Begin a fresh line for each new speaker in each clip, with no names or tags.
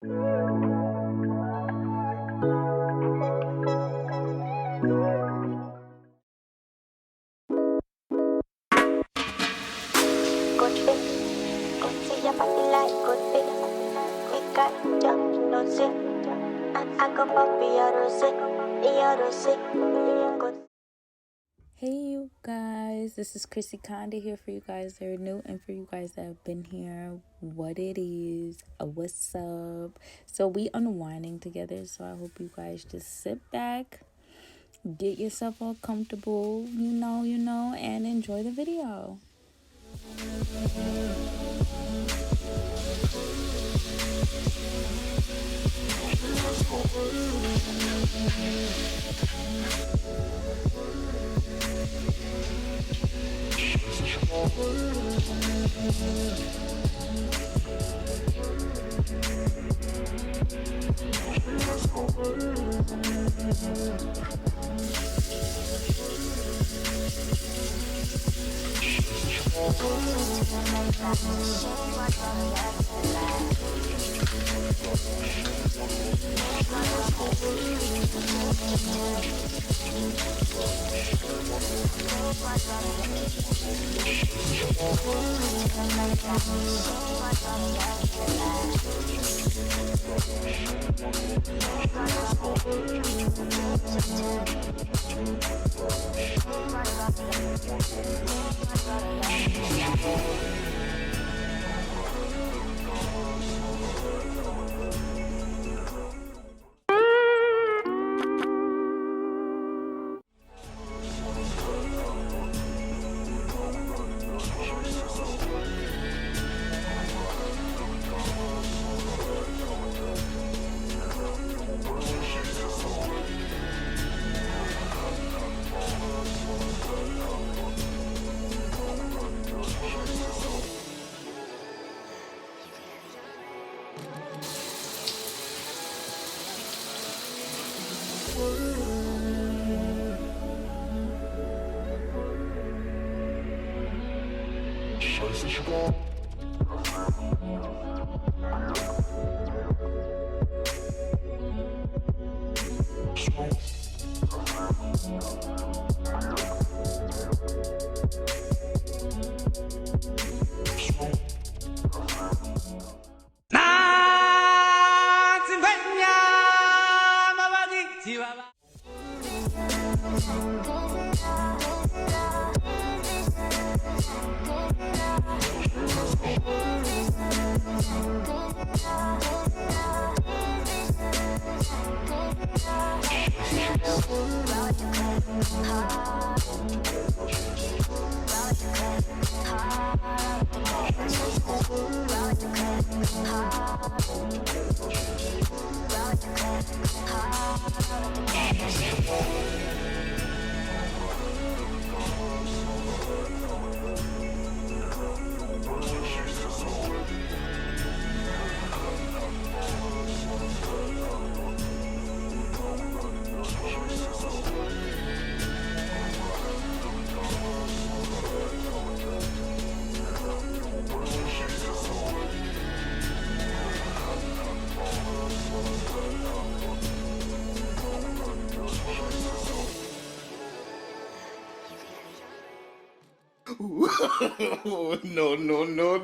Good fit, good see your body like good fit. We got jump, you know, sit. And I go up, you're sick. Good.
Hey you guys, this is Chrissy Conda here for you guys that are new and for you guys that have been here. What it is, what's up? So we unwinding together, so I hope you guys just sit back, get yourself all comfortable, you know, and enjoy the video.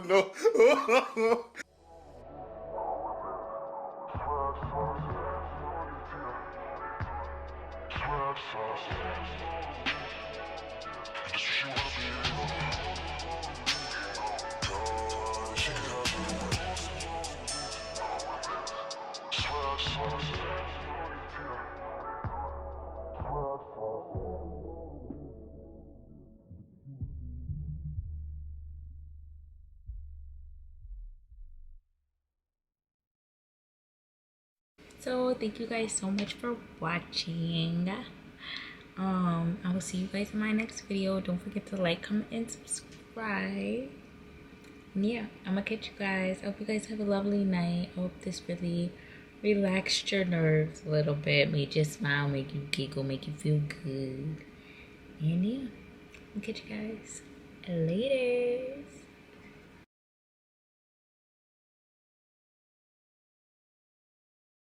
No.
So thank you guys so much for watching. I will see you guys in my next video. Don't forget to like, comment, and subscribe. And yeah, I'm gonna catch you guys. I hope you guys have a lovely night. I hope this really relaxed your nerves a little bit, made you smile, make you giggle, make you feel good. And yeah, I'll catch you guys later.